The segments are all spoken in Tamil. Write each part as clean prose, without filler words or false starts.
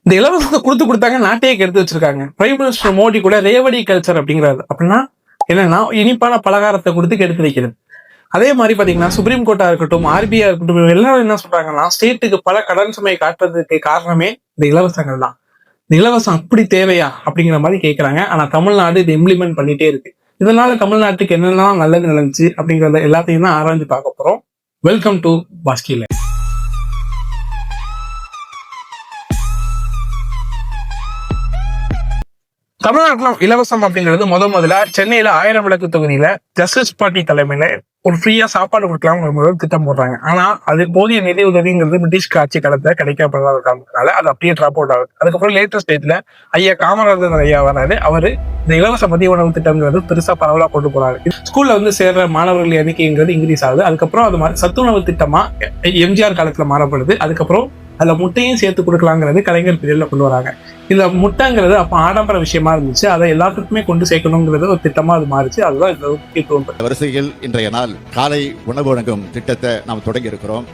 இந்த இலவசத்தை கொடுத்தாங்க நாட்டையே கெடுத்து வச்சிருக்காங்க. பிரைம் மினிஸ்டர் மோடி கூட ரேவடி கல்ச்சர் அப்படிங்கிறாரு. அப்படின்னா என்னன்னா இனிப்பான பலகாரத்தை கொடுத்து கெடுத்து வைக்கிறது. அதே மாதிரி பாத்தீங்கன்னா சுப்ரீம் கோர்ட்டா இருக்கட்டும், ஆர்பிஐ இருக்கட்டும், எல்லாரும் என்ன சொல்றாங்கன்னா ஸ்டேட்டுக்கு பல கடன் சுமையை காட்டுறதுக்கு காரணமே இந்த இலவசங்கள் தான். இந்த இலவசம் அப்படி தேவையா அப்படிங்கிற மாதிரி கேட்கறாங்க. ஆனா தமிழ்நாடு இதை இம்ப்ளிமெண்ட் பண்ணிட்டே இருக்கு. இதனால தமிழ்நாட்டுக்கு என்னெல்லாம் நல்லது நடந்துச்சு அப்படிங்கறத எல்லாத்தையும் தான் ஆராய்ஞ்சு பார்க்க போறோம். Welcome to Bhaski life. தமிழ்நாட்டுல இலவசம் அப்படிங்கிறது முதல்ல சென்னையில 1000 விளக்கு தொகுதியில ஜஸ்டிஸ் பார்ட்டி தலைமையில ஒரு ஃப்ரீயா சாப்பாடு கொடுக்கலாம் முதல் திட்டம் போடுறாங்க. ஆனா அது போதிய நிதி உதவிங்கிறது பிரிட்டிஷ் ஆட்சி காலத்துல கிடைக்கப்படாத காரணத்தினால அது அப்படியே டிராப் அவுட் ஆகுது. அதுக்கப்புறம் லேட்டஸ்ட் ஸ்டேஜ்ல ஐயா காமராஜர் ஐயா வராரு. அவரு இந்த இலவச மதிய உணவு திட்டம்ங்கிறது பெருசா பரவலா கொண்டு போறாரு. ஸ்கூல்ல சேர்ற மாணவர்கள் எண்ணிக்கைங்கிறது இன்க்ரீஸ் ஆகுது. அதுக்கப்புறம் அது மாதிரி சத்துணவு திட்டமா எம்ஜிஆர் காலத்துல மாறப்படுது. அதுக்கப்புறம் அதுல முட்டையும் சேர்த்து கொடுக்கலாங்கிறது கலைஞர் பீரியட்ல கொண்டு வராங்க. இதுல முட்டைங்கிறது அப்ப ஆடம்பர விஷயமா இருந்துச்சு. அதை எல்லாத்துக்குமே கொண்டு சேர்க்கணுங்கிறது ஒரு திட்டமா அது மாறிச்சு. அதுதான் வரிசையில் இன்றைய நாள் காலை உணவு வழங்கும் திட்டத்தை நாம் தொடங்கி இருக்கிறோம்.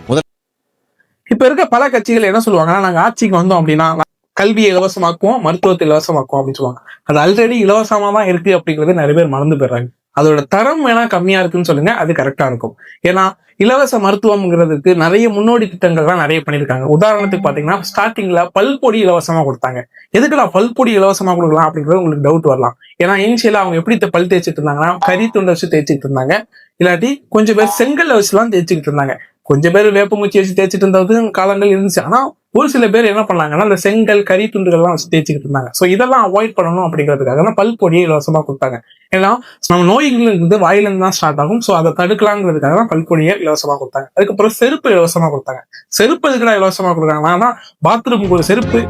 இப்ப இருக்க பல கட்சிகள் என்ன சொல்லுவாங்கன்னா, நாங்க ஆட்சிக்கு வந்தோம் அப்படின்னா கல்வியை இலவசமாக்குவோம், மருத்துவத்தை இலவசமாக்குவோம் அப்படின்னு சொல்லுவாங்க. அது ஆல்ரெடி இலவசமா தான் இருக்கு அப்படிங்கிறது நிறைய பேர் மறந்து போயிடுறாங்க. அதோட தரம் வேணா கம்மியா இருக்குன்னு சொல்லுங்க, அது கரெக்டா இருக்கும். ஏன்னா இலவச மருத்துவம்ங்கிறதுக்கு நிறைய முன்னோடி திட்டங்கள்லாம் நிறைய பண்ணியிருக்காங்க. உதாரணத்துக்கு பாத்தீங்கன்னா ஸ்டார்டிங்ல பல்பொடி இலவசமா கொடுத்தாங்க. எதுக்குடா பல்பொடி இலவசமா கொடுக்கலாம் அப்படிங்கிறது உங்களுக்கு டவுட் வரலாம். ஏன்னா இனிஷியலா அவங்க எப்படி பல் தேய்ச்சிட்டு இருந்தாங்கன்னா கறி துண்டை வச்சு தேய்ச்சிட்டு இருந்தாங்க. இல்லாட்டி கொஞ்சம் பேர் செங்கல்ல வச்சுலாம் தேய்ச்சிக்கிட்டு இருந்தாங்க. கொஞ்சம் பேர் வேப்பமுச்சி வச்சு தேய்ச்சிட்டு இருந்தது காலங்கள் இருந்துச்சு. ஆனா ஒரு சில பேர் என்ன பண்ணாங்கன்னா அந்த செங்கல் கறி துண்டுகள்லாம் வச்சு தேய்ச்சிக்கிட்டு இருந்தாங்க. ஸோ இதெல்லாம் அவாய்ட் பண்ணணும் அப்படிங்கிறதுக்காக தான் பல்பொடியை இலவசமா கொடுத்தாங்க. ஏன்னா நம்ம நோய்கள் இருந்து வாயிலிருந்து தான் ஸ்டார்ட் ஆகும். ஸோ அதை தடுக்கலாங்கிறதுக்காக தான் பல்பொடியை இலவசமா கொடுத்தாங்க. அதுக்கப்புறம் செருப்பு இலவசமா கொடுத்தாங்க. செருப்பு எதுக்குடா இலவசமா கொடுக்குறாங்கன்னா பாத்ரூமுக்கு ஒரு செருப்பு,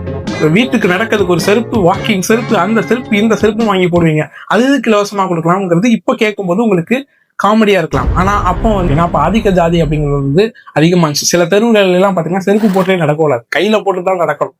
வீட்டுக்கு நடக்கிறதுக்கு ஒரு செருப்பு, வாக்கிங் செருப்பு, அந்த செருப்பு இந்த செருப்பு வாங்கி போடுவீங்க. அது எதுக்கு இலவசமா கொடுக்கலாம்ங்கிறது இப்போ கேட்கும்போது உங்களுக்கு காமெடியா இருக்கலாம். ஆனா அப்போ அப்ப ஆதிக்க ஜாதி அப்படிங்கிறது அதிகமாச்சு. சில தெருவுகள் எல்லாம் பாத்தீங்கன்னா செருப்பு போட்டே நடக்கூடாது, கையில போட்டு தான் நடக்கணும்.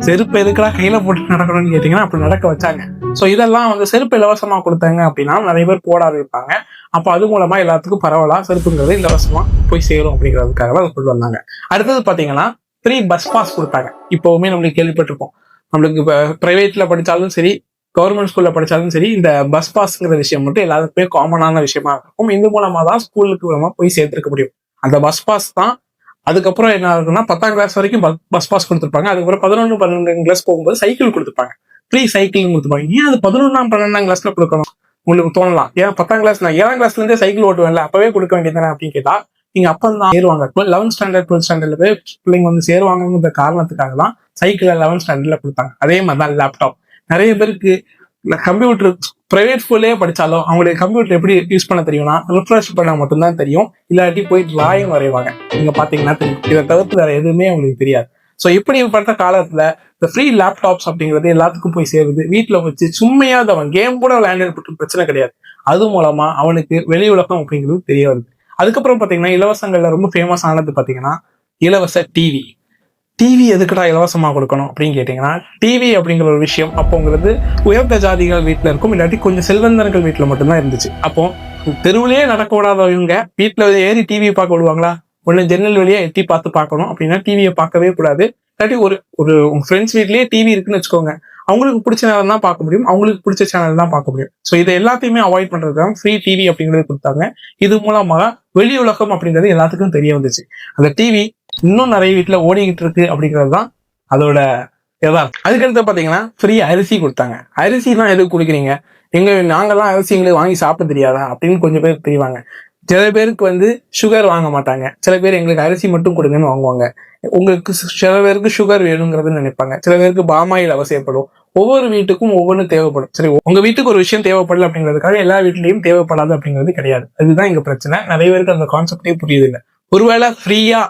செருப்பு எதுக்குடா கையில போட்டு நடக்கணும்னு கேட்டீங்கன்னா அப்படி நடக்க வச்சாங்க. சோ இதெல்லாம் செருப்பு இலவசமா கொடுத்தாங்க அப்படின்னா நிறைய பேர் போட ஆரம்பிப்பாங்க. அப்ப அது மூலமா எல்லாத்துக்கும் பரவலா செருப்புங்கிறது இலவசமா போய் சேரும் அப்படிங்கிறதுக்காக தான் கொண்டு வந்தாங்க. அடுத்தது பாத்தீங்கன்னா ஃப்ரீ பஸ் பாஸ் கொடுத்தாங்க. இப்பவுமே நம்மளுக்கு கேள்விப்பட்டிருப்போம். நம்மளுக்கு இப்ப பிரைவேட்ல படிச்சாலும் சரி, கவர்மெண்ட் ஸ்கூல்ல படிச்சாலும் சரி, இந்த பஸ் பாஸ்ங்கிற விஷயம் மட்டும் எல்லாருக்குமே காமனான விஷயமா இருக்கும். இது மூலமா தான் ஸ்கூலுக்கு மூலமா போய் சேர்த்துருக்க முடியும். அந்த பஸ் பாஸ் தான் அதுக்கப்புறம் என்ன ஆகுதுன்னா 10ஆம் கிளாஸ் வரைக்கும் பஸ் பாஸ் கொடுத்துருப்பாங்க. அதுக்கப்புறம் 11, 12 கிளாஸ் போகும்போது சைக்கிள் கொடுத்துருப்பாங்க, ஃப்ரீ சைக்கிள் கொடுத்துருப்பாங்க. ஏன் அது 11ஆம் 12ஆம் கிளாஸ்ல கொடுக்கணும் உங்களுக்கு தோணலாம். ஏன் 10ஆம் கிளாஸ் நான் 7ஆம் கிளாஸ்ல இருந்தே சைக்கிள் ஓட்டுவேன்ல, அப்பவே கொடுக்க வேண்டியதானே அப்படின்னு கேட்டா நீங்க அப்பதான் சேருவாங்க. 11th ஸ்டாண்டர்ட் 12th ஸ்டாண்டர்ட்ல போய் பிள்ளைங்க சேருவாங்கிற காரணத்துக்காக தான் சைக்கிள் 11th ஸ்டாண்டர்ட்ல கொடுத்தாங்க. அதே மாதிரிதான் லேப்டாப். நிறைய பேருக்கு கம்ப்யூட்டர் பிரைவேட் ஸ்கூல்லே படிச்சாலும் அவங்களுக்கு கம்ப்யூட்டர் எப்படி யூஸ் பண்ண தெரியும்னா ரிஃப்ரெஷ் பண்ண மட்டும்தான் தெரியும். இல்லாட்டி போய் டிராயிங் வரைவாங்க. நீங்க பாத்தீங்கன்னா தெரியும். இதை தவிர்த்து வேற எதுவுமே அவங்களுக்கு தெரியாது. ஸோ இப்படிப்பட்ட காலத்துல இந்த ஃப்ரீ லேப்டாப்ஸ் அப்படிங்கிறது எல்லாத்துக்கும் போய் சேருது. வீட்டுல வச்சு சும்மையாவது அவன் கேம் கூட விளையாண்டு பிரச்சனை கிடையாது. அது மூலமா அவனுக்கு வெளி உலகம் அப்படிங்கிறது தெரிய வருது. அதுக்கப்புறம் பாத்தீங்கன்னா இலவசங்கள்ல ரொம்ப ஃபேமஸ் ஆனது பாத்தீங்கன்னா இலவச டிவி. டிவி எதுக்குடா இலவசமா கொடுக்கணும் அப்படின்னு கேட்டீங்கன்னா, டிவி அப்படிங்கிற ஒரு விஷயம் அப்போங்கிறது உயர்ந்த ஜாதிகள் வீட்டுல இருக்கும், இல்லாட்டி கொஞ்சம் செல்வந்தர்கள் வீட்டுல மட்டும்தான் இருந்துச்சு. அப்போ தெருவிலேயே நடக்க விடாதவங்க வீட்டுல ஏறி டிவி பார்க்க விடுவாங்களா? ஒண்ணு ஜன்னல் வழியா எட்டி பார்த்து பார்க்கணும். அப்படின்னா டிவியை பார்க்கவே கூடாது. இல்லாட்டி ஒரு உங்க ஃப்ரெண்ட்ஸ் வீட்லயே டிவி இருக்குன்னு வச்சுக்கோங்க, அவங்களுக்கு பிடிச்ச நேரம் தான் பார்க்க முடியும், அவங்களுக்கு பிடிச்ச சேனல் தான் பார்க்க முடியும். ஸோ இதை எல்லாத்தையுமே அவாய்ட் பண்றதுதான் ஃப்ரீ டிவி அப்படிங்கிறது கொடுத்தாங்க. இது மூலமாக வெளி உலகம் அப்படிங்கிறது எல்லாத்துக்கும் தெரிய வந்துச்சு. அந்த டிவி இன்னும் நிறைய வீட்டுல ஓடிக்கிட்டு இருக்கு அப்படிங்கிறது தான் அதோட எதாவது. அதுக்கடுத்து பாத்தீங்கன்னா ஃப்ரீ அரிசி கொடுத்தாங்க. அரிசிலாம் எதுக்கு குடிக்கிறீங்க? நாங்கெல்லாம் அரிசி எங்களுக்கு வாங்கி சாப்பிட தெரியாதா அப்படின்னு கொஞ்சம் பேர் தெரிவாங்க. சில பேருக்கு சுகர் வாங்க மாட்டாங்க. சில பேர் எங்களுக்கு அரிசி மட்டும் கொடுங்கன்னு வாங்குவாங்க. உங்களுக்கு சில பேருக்கு சுகர் வேணுங்கிறது நினைப்பாங்க. சில பேருக்கு பாமாயில் அவசியப்படும். ஒவ்வொரு வீட்டுக்கும் ஒவ்வொன்று தேவைப்படும். சரி, உங்க வீட்டுக்கு ஒரு விஷயம் தேவைப்படல அப்படிங்கிறதுக்காக எல்லா வீட்லயும் தேவைப்படாது அப்படிங்கிறது கிடையாது. அதுதான் எங்க பிரச்சனை. நிறைய பேருக்கு அந்த கான்செப்டே புரியுது இல்லை. ஒருவேளை ஃப்ரீயா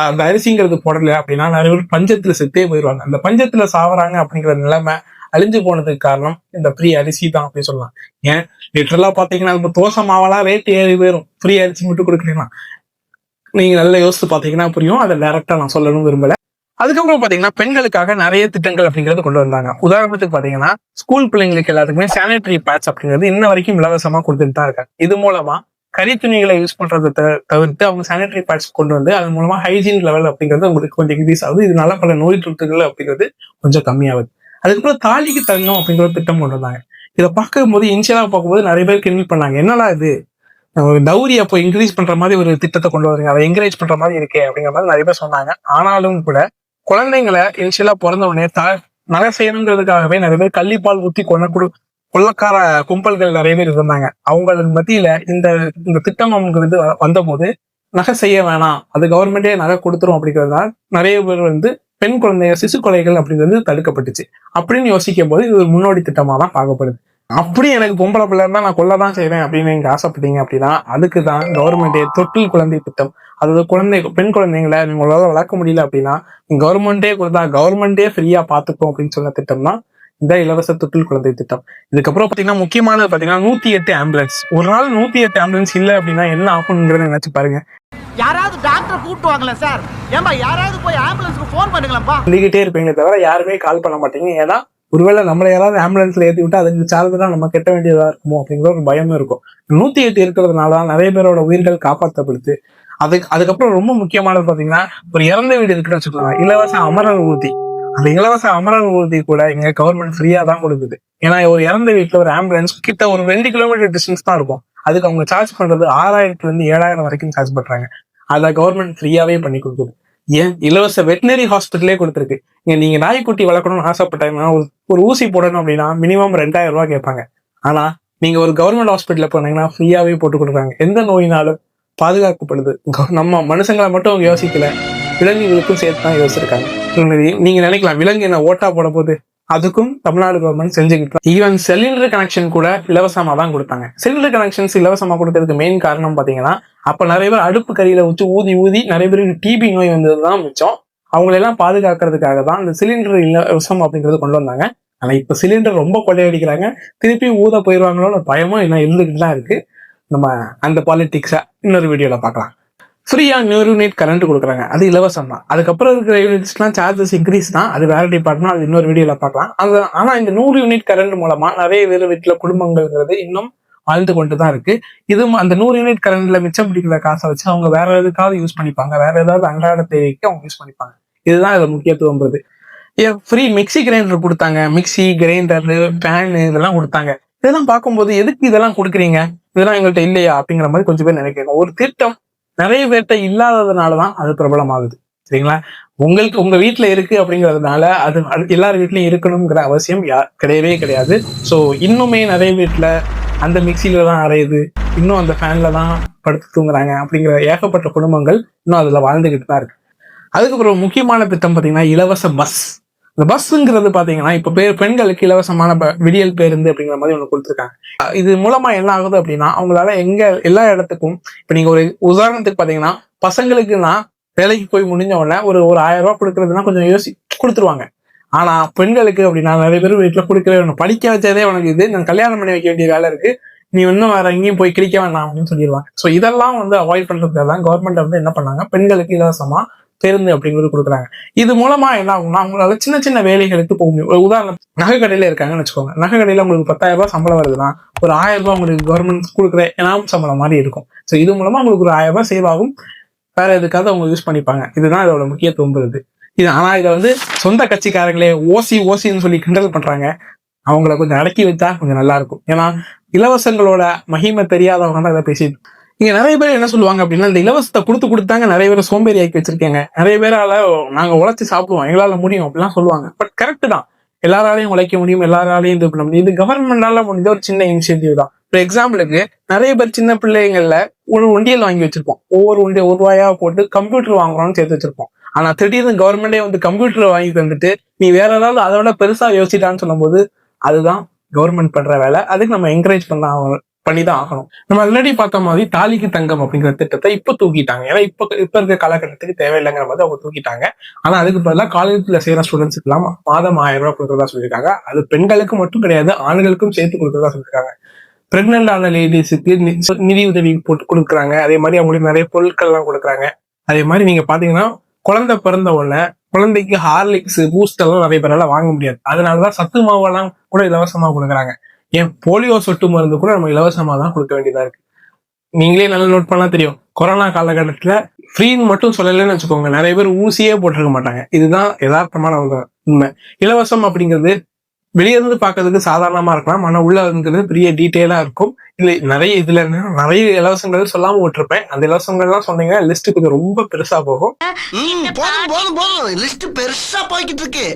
அந்த அரிசிங்கிறது போடல அப்படின்னா நிறைய பேர் பஞ்சத்துல செத்தே போயிடுவாங்க. அந்த பஞ்சத்துல சாவறாங்க அப்படிங்கிற நிலைமை அழிஞ்சு போனதுக்கு காரணம் இந்த ஃப்ரீ அரிசி தான் அப்படின்னு சொல்லலாம். ஏன் லிட்டரலா பாத்தீங்கன்னா நம்ம தோசை மாவெல்லாம் ரேட் ஏறி போயிடும் ஃப்ரீ அரிசி மட்டும் கொடுக்குறீங்கன்னா. நீங்க நல்லா யோசிச்சு பாத்தீங்கன்னா புரியும். அதை டைரக்டா நான் சொல்லணும் விரும்பல. அதுக்கப்புறம் பாத்தீங்கன்னா பெண்களுக்காக நிறைய திட்டங்கள் அப்படிங்கிறது கொண்டு வந்தாங்க. உதாரணத்துக்கு பாத்தீங்கன்னா ஸ்கூல் பிள்ளைங்களுக்கு எல்லாத்துக்குமே சானிட்டரி பேட்ஸ் அப்படிங்கிறது இன்ன வரைக்கும் இலவசமா கொடுத்துட்டு தான் இருக்காங்க. இது மூலமா கறி துணிகளை யூஸ் பண்றதை தவிர்த்து அவங்க சானிடரி பேட்ஸ் கொண்டு வந்து அதன் மூலமா ஹைஜீன் லெவல் அப்படிங்கிறது உங்களுக்கு கொஞ்சம் இன்க்ரீஸ் ஆகுது. இதனால பல நோய் தொற்றுகள் அப்படிங்கிறது கொஞ்சம் கம்மியாகுது. அதுக்கப்புறம் தாலிக்கு தங்கம் அப்படிங்கிற ஒரு திட்டம் கொண்டு வந்தாங்க. இதை பார்க்கும்போது இனிஷியலா பார்க்கும்போது நிறைய பேர் கிண்டல் பண்ணாங்க, என்னடா இது டவுரி அப்போ இன்க்ரீஸ் பண்ற மாதிரி ஒரு திட்டத்தை கொண்டு வரீங்க, அதை என்கரேஜ் பண்ற மாதிரி இருக்கே அப்படிங்கிற மாதிரி நிறைய பேர் சொன்னாங்க. ஆனாலும் கூட குழந்தைங்களை இனிஷியலா பிறந்த உடனே நகை செய்யணுங்கிறதுக்காகவே நிறைய பேர் கள்ளிப்பால் ஊற்றி கொள்ளக்கார கும்பல்கள் நிறைய பேர் இருந்தாங்க. அவங்களுக்கு மத்தியில இந்த திட்டம் அவங்களுக்கு வந்த போது நகை செய்ய வேணாம், அது கவர்மெண்டே நகை கொடுத்துரும் அப்படிங்கிறதுனால நிறைய பேர் பெண் குழந்தைய சிசு கொலைகள் அப்படிங்கிறது தடுக்கப்பட்டுச்சு. அப்படின்னு யோசிக்கும் போது இது ஒரு முன்னோடி திட்டமா தான் பார்க்கப்படுது. அப்படி எனக்கு பொம்பளை பிள்ளை இருந்தா நான் கொல்லதான் செய்வேன் அப்படின்னு நீங்க ஆசைப்பட்டீங்க அப்படின்னா அதுக்கு தான் கவர்மெண்டே தொட்டில் குழந்தை திட்டம். அதாவது பெண் குழந்தைங்களை உங்களால வளர்க்க முடியல அப்படின்னா கவர்மெண்டே கொடுத்தா கவர்மெண்டே ஃப்ரீயா பாத்துக்கும் அப்படின்னு சொன்ன திட்டம் தான் இந்த இலவச தொட்டில் குழந்தை திட்டம். இதுக்கப்புறம் பாத்தீங்கன்னா முக்கியமானது பாத்தீங்கன்னா 108 ஆம்புலன்ஸ். ஒரு நாள் 108 ஆம்புலன்ஸ் இல்ல அப்படின்னா என்ன ஆகுங்கிறத நினைச்சு பாருங்க. யாராவது டாக்டர் கூட்டுவாங்களா சார்? ஏன்பா யாராவது போய் ஆம்புலன்ஸ்க்கு ஃபோன் பண்ணுங்களேன்ப்பா. சொல்லிக்கிட்டே இருப்பீங்களே தவிர யாருமே கால் பண்ண மாட்டீங்க. ஏன்னா ஒருவேளை நம்மள யாராவது ஆம்புலன்ஸ்ல ஏற்றி விட்டு அதுக்கு சார்ந்துதான் நம்ம கெட்ட வேண்டியதா இருக்குமோ அப்படிங்கிற ஒரு பயமும் இருக்கும். 108 இருக்கிறதுனால நிறைய பேரோட உயிர்கள் காப்பாற்றப்படுது. அதுக்கப்புறம் ரொம்ப முக்கியமானது பாத்தீங்கன்னா ஒரு இறந்த வீடு இருக்குன்னு வச்சுக்கலாம், இலவச அமரர் ஊர்தி. அந்த இலவச அமரர் ஊர்தி கூட இங்க கவர்மெண்ட் ஃப்ரீயா தான் கொடுக்குது. ஏன்னா ஒரு இறந்த வீட்டுல ஒரு ஆம்புலன்ஸ் கிட்ட ஒரு 2 கிலோமீட்டர் டிஸ்டன்ஸ் தான் இருக்கும். அதுக்கு அவங்க சார்ஜ் பண்றது 6000 இருந்து 7000 வரைக்கும் சார்ஜ் பண்றாங்க. அதை கவர்மெண்ட் ஃப்ரீயாவே பண்ணி கொடுக்குது. ஏன் இலவச வெட்டினரி ஹாஸ்பிட்டலே கொடுத்துருக்கு. நீங்க நாய்க்குட்டி வளர்க்கணும்னு ஆசைப்பட்டாங்கன்னா ஒரு ஊசி போடணும் அப்படின்னா மினிமம் 2000 ரூபாய் கேட்பாங்க. ஆனா நீங்க ஒரு கவர்மெண்ட் ஹாஸ்பிட்டல்ல போனீங்கன்னா ஃப்ரீயாவே போட்டு கொடுக்குறாங்க. எந்த நோயினாலும் பாதுகாக்கப்படுது. நம்ம மனுஷங்களை மட்டும் அவங்க யோசிக்கல, விலங்குகளுக்கும் சேர்த்து தான் யோசிச்சிருக்காங்க. நீங்க நினைக்கலாம் விலங்கு என்ன ஓட்டா போட போது, அதுக்கும் தமிழ்நாடு கவர்மெண்ட் செஞ்சுக்கிட்டு. ஈவன் சிலிண்டர் கனெக்ஷன் கூட இலவசமா தான் கொடுத்தாங்க. சிலிண்டர் கனெக்ஷன்ஸ் இலவசமா கொடுக்கறதுக்கு மெயின் காரணம் பாத்தீங்கன்னா அப்ப நிறைய பேர் அடுப்பு கறியில வச்சு ஊதி நிறைய பேருக்கு டிபி நோய் வந்ததுதான் மிச்சம். அவங்களெல்லாம் பாதுகாக்கிறதுக்காக தான் இந்த சிலிண்டர் இலவசம் அப்படிங்கறது கொண்டு வந்தாங்க. ஆனா இப்ப சிலிண்டர் ரொம்ப கொள்ளையடிக்கிறாங்க, திருப்பி ஊத போயிடுவாங்களோன்னு பயமும் எல்லாம் இருந்துகிட்டு தான் இருக்கு. நம்ம அந்த பாலிடிக்ஸை இன்னொரு வீடியோல பார்க்கலாம். ஃப்ரீயா 100 யூனிட் கரண்ட் கொடுக்குறாங்க, அது இலவசம் தான். அதுக்கப்புறம் இருக்கிற யூனிட்ஸ்லாம் சார்ஜஸ் இன்க்ரீஸ் தான், அது வேற டிபார்ட்மெண்ட், அது இன்னொரு வீடியோல பார்க்கலாம். ஆனா இந்த 100 யூனிட் கரண்ட் மூலமா நிறைய பேர் வீட்டுல குடும்பங்கள்ங்கிறது இன்னும் வாழ்ந்து கொண்டு தான் இருக்கு. இதுவும் அந்த 100 யூனிட் கரண்ட்ல மிச்சம் பிடிக்கிற காசை வச்சு அவங்க வேற எதுக்காவது யூஸ் பண்ணிப்பாங்க, வேற ஏதாவது அன்றாட தேவைக்கு அவங்க யூஸ் பண்ணிப்பாங்க. இதுதான் இதுல முக்கியத்துவம் வருது. ஃப்ரீ மிக்சி கிரைண்டர் கொடுத்தாங்க, மிக்சி கிரைண்டர் பேன் இதெல்லாம் கொடுத்தாங்க. இதெல்லாம் பார்க்கும்போது எதுக்கு இதெல்லாம் கொடுக்குறீங்க, இதெல்லாம் எங்கள்கிட்ட இல்லையா அப்படிங்கிற மாதிரி கொஞ்சம் பேர் நினைக்கிறாங்க. ஒரு திட்டம் நிறைய பேர்கிட்ட இல்லாததுனாலதான் அது பிரபலம் ஆகுது. சரிங்களா? உங்க வீட்டுல இருக்கு அப்படிங்கிறதுனால அது எல்லார் வீட்லயும் இருக்கணுங்கிற அவசியம் கிடையவே கிடையாது. ஸோ இன்னுமே நிறைய வீட்டுல அந்த மிக்சியில தான் அரையுது, இன்னும் அந்த ஃபேன்ல தான் படுத்து தூங்குறாங்க அப்படிங்கிற ஏகப்பட்ட குடும்பங்கள் இன்னும் அதுல வாழ்ந்துகிட்டு தான் இருக்கு. அதுக்கப்புறம் முக்கியமான திட்டம் பாத்தீங்கன்னா இலவச பஸ். இந்த பஸ்ங்கிறது பாத்தீங்கன்னா இப்ப பெண்களுக்கு இலவசமான விடியல் பேருந்து அப்படிங்கிற மாதிரி ஒண்ணு கொடுத்துருக்காங்க. இது மூலமா என்ன ஆகுது அப்படின்னா அவங்களால எல்லா இடத்துக்கும், இப்ப நீங்க ஒரு உதாரணத்துக்கு பாத்தீங்கன்னா பசங்களுக்கு நான் வேலைக்கு போய் முடிஞ்ச உடனே ஒரு 1000 ரூபாய் கொடுக்கறதுனா கொஞ்சம் கொடுத்துருவாங்க. ஆனா பெண்களுக்கு அப்படின்னா நிறைய பேர் வீட்டுல கொடுக்கவே வேணும், படிக்க வச்சதே உனக்கு இது, நான் கல்யாணம் பண்ணி வைக்க வேண்டிய வேலை இருக்கு, நீ இன்னும் வேற எங்கேயும் போய் கிழிக்க வேண்டாம் அப்படின்னு சொல்லிடுவாங்க. ஸோ இதெல்லாம் அவாய்ட் பண்றதுக்காக தான் கவர்மெண்ட் என்ன பண்ணாங்க, பெண்களுக்கு இலவசமா பேருந்து அப்படிங்கிறது கொடுக்குறாங்க. இது மூலமா என்ன ஆகும்னா அவங்களால சின்ன சின்ன வேலைகளுக்கு போக முடியும். ஒரு உதாரணம், நகை கடையில இருக்காங்கன்னு வச்சுக்கோங்க, நகை கடையில உங்களுக்கு 10,000 ரூபாய் சம்பளம் வருதுன்னா ஒரு 1000 ரூபாய் உங்களுக்கு கவர்மெண்ட் கொடுக்குற இனாம் சம்பளம் மாதிரி இருக்கும். ஸோ இது மூலமா உங்களுக்கு ஒரு 1000 ரூபாய் சேவ் ஆகும், வேற எதுக்காவது அவங்க யூஸ் பண்ணிப்பாங்க. இதுதான் இதோட முக்கியத்துவம் வருது. ஆனா இதை சொந்த கட்சிக்காரங்களே ஓசின்னு சொல்லி கிண்டல் பண்றாங்க. அவங்கள கொஞ்சம் அடக்கி வச்சா கொஞ்சம் நல்லா இருக்கும். ஏன்னா இலவசங்களோட மகிமை தெரியாதவங்க தான் இதை பேசிட்டு இங்க நிறைய பேர் என்ன சொல்லுவாங்க அப்படின்னா, இந்த இலவசத்தை கொடுத்தாங்க நிறைய பேர் சோம்பேறி ஆக்கி வச்சிருக்கேங்க, நிறைய பேரால நாங்க உழைச்சி சாப்பிடுவோம், எங்களால முடியும் அப்படிலாம் சொல்லுவாங்க. பட் கரெக்ட் தான், எல்லாராலையும் உழைக்க முடியும், எல்லாராலையும் இது பண்ண முடியும். இது கவர்மெண்டால முடிஞ்ச ஒரு சின்ன இனிஷியேட்டிவ் தான். இப்போ எக்ஸாம்பிளுக்கு நிறைய பேர் சின்ன பிள்ளைங்கள்ல ஒரு உண்டியல் வாங்கி வச்சிருப்போம், ஒவ்வொரு உண்டியல் 1 ரூபாயா போட்டு கம்ப்யூட்டர் வாங்குறோம்னு சேர்த்து வச்சிருப்போம். ஆனா திடீர்னு கவர்மெண்டே கம்ப்யூட்டர் வாங்கி தந்துட்டு நீ வேற ஏதாவது அதோட பெருசா யோசிட்டான்னு சொல்லும் போது அதுதான் கவர்மெண்ட் பண்ற வேலை. அதுக்கு நம்ம என்கரேஜ் பண்ணிதான் ஆகணும். நம்ம ஆல்ரெடி பார்த்த மாதிரி தாலிக்கு தங்கம் அப்படிங்கிற திட்டத்தை இப்ப தூக்கிட்டாங்க. ஏன்னா இப்ப இருக்க காலகட்டத்துக்கு தேவையில்லைங்கிற மாதிரி அவங்க தூக்கிட்டாங்க. ஆனா அதுக்கு பதிலாக காலேஜ்ல செய்யற ஸ்டூடெண்ட்ஸுக்கு எல்லாம் மாதம் 1000 ரூபாய் கொடுக்கறதா சொல்லியிருக்காங்க. அது பெண்களுக்கு மட்டும் கிடையாது, ஆண்களுக்கும் சேர்த்து கொடுக்கறதா சொல்லியிருக்காங்க. பிரெக்னென்ட் ஆன லேடிஸுக்கு நிதி உதவி போட்டு கொடுக்குறாங்க. அதே மாதிரி அவங்களுக்கு நிறைய பொருட்கள் எல்லாம் கொடுக்குறாங்க. அதே மாதிரி நீங்க பாத்தீங்கன்னா குழந்தை பிறந்த உடனே குழந்தைக்கு ஹார்லிக்ஸ் பூஸ்ட் எல்லாம் நிறைய பேரால வாங்க முடியாது, அதனாலதான் சத்து மாவெல்லாம் கூட இலவசமா கொடுக்குறாங்க. ஏன் போலியோ சொட்டு மருந்து கூட நம்ம இலவசமா தான் கொடுக்க வேண்டியதா இருக்கு. நீங்களே நல்லா நோட் பண்ணா தெரியும், கொரோனா காலகட்டத்துல ஃப்ரீன்னு மட்டும் சொல்லலைன்னு வச்சுக்கோங்க, நிறைய பேர் ஊசியே போட்டிருக்க மாட்டாங்க. இதுதான் யதார்த்தமான உண்மை. இலவசம் அப்படிங்கிறது வெளியே இருந்து பார்க்கறதுக்கு சாதாரணமா இருக்கலாம், ஆனா உள்ள இருக்கிறது பெரிய டீட்டெயிலா இருக்கும். நிறைய இலவசங்கள் சொல்லாம விட்டுருப்பேன். அந்த இலவசங்கள்லாம் சொன்னீங்கன்னா லிஸ்ட் கொஞ்சம் ரொம்ப பெருசா போகும். லிஸ்ட் பெருசா போய்கிட்டு இருக்கு.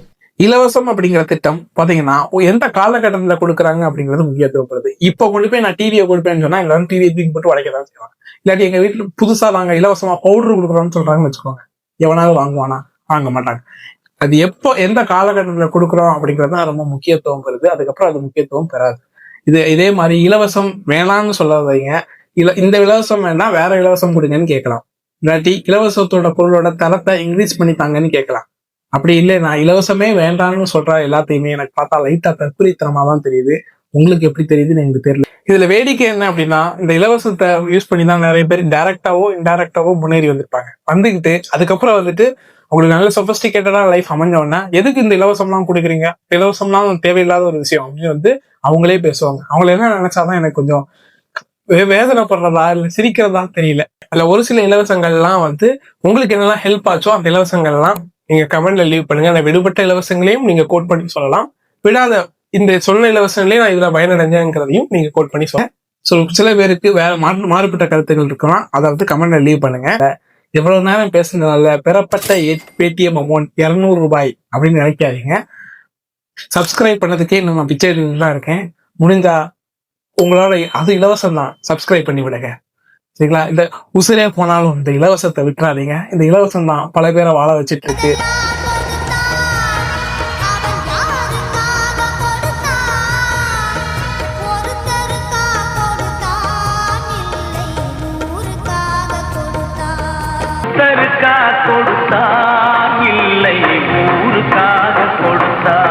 இலவசம் அப்படிங்கிற திட்டம் பாத்தீங்கன்னா எந்த காலகட்டத்துல கொடுக்குறாங்க அப்படிங்கிறது முக்கியத்துவப்படுது. இப்ப கொண்டு போய் நான் டிவியை கொடுப்பேன்னு சொன்னா எல்லாரும் டிவியை தூக்கி போட்டு உடைக்கதான் செய்வாங்க. இல்லாட்டி எங்க வீட்டுல புதுசா நாங்க இலவசமா பவுடர் கொடுக்குறோம்னு சொல்றாங்கன்னு வச்சுக்கோங்க, எவனாவது வாங்குவானா? வாங்க மாட்டாங்க. அது எப்போ எந்த காலகட்டத்துல கொடுக்குறோம் அப்படிங்கிறது தான் ரொம்ப முக்கியத்துவம் பெறுது. அதுக்கப்புறம் அது முக்கியத்துவம் பெறாது. இதே மாதிரி இலவசம் வேணாம்னு சொல்லாதீங்க. இந்த இலவசம் வேணா வேற இலவசம் கொடுங்கன்னு கேட்கலாம். இல்லாட்டி இலவசத்தோட பொருளோட தரத்தை இன்க்ரீஸ் பண்ணி தாங்கன்னு கேட்கலாம். அப்படி இல்லை, நான் இலவசமே வேண்டாம்னு சொல்ற எல்லாத்தையுமே எனக்கு பார்த்தா லைட்டா தற்கொலைத்தனமா தான் தெரியுது. உங்களுக்கு எப்படி தெரியுதுன்னு எனக்கு தெரியல. இதுல வேடிக்கை என்ன அப்படின்னா, இந்த இலவசத்தை யூஸ் பண்ணி தான் நிறைய பேர் டைரக்டாவோ இன்டைரக்டாவோ முன்னேறி வந்திருப்பாங்க. வந்துகிட்டு அதுக்கப்புறம் உங்களுக்கு நல்ல சொபிஸ்டிகேட்டடா லைஃப் அமைஞ்சவொன்னா எதுக்கு இந்த இலவசம்லாம் கொடுக்குறீங்க, இலவசம்லாம் தேவையில்லாத ஒரு விஷயம் அப்படின்னு அவங்களே பேசுவாங்க. அவங்கள என்ன நினைச்சாதான் எனக்கு கொஞ்சம் வேதனைப்படுறதா இல்ல சிரிக்கிறதா தெரியல. அதுல ஒரு சில இலவசங்கள்லாம் உங்களுக்கு என்னெல்லாம் ஹெல்ப் ஆச்சோ அந்த இலவசங்கள்லாம் நீங்க கமெண்ட்ல லீவ் பண்ணுங்க. அந்த விடுபட்ட இலவசங்களையும் நீங்க கோட் பண்ணி சொல்லலாம். விடாத இந்த சொன்ன இலவசங்களே நான் இதுல பயனடைஞ்சேங்கிறதையும் நீங்க கோட் பண்ணி சொல்லலாம். சில பேருக்கு வேற மாறுபட்ட கருத்துக்கள் இருக்கலாம், அதை கமெண்ட்ல லீவ் பண்ணுங்க. எவ்வளவு நேரம் பேசுனதால பெறப்பட்ட பேடிஎம் அமௌண்ட் 200 ரூபாய் அப்படின்னு நினைக்காதீங்க. சப்ஸ்கிரைப் பண்ணதுக்கே இன்னும் நான் பிச்சை தான் இருக்கேன். முடிஞ்சா உங்களால அது இலவசம் தான், சப்ஸ்கிரைப் பண்ணி விடுங்க சரிங்களா. இந்த உசிரே போனாலும் இந்த இலவசத்தை விட்டுறாதீங்க. இந்த இலவசம் தான் பல பேரை வாழ வச்சிட்டு இருக்கு. கொடுத்தான் இல்லை ஊருக்காக கொடுத்தான்.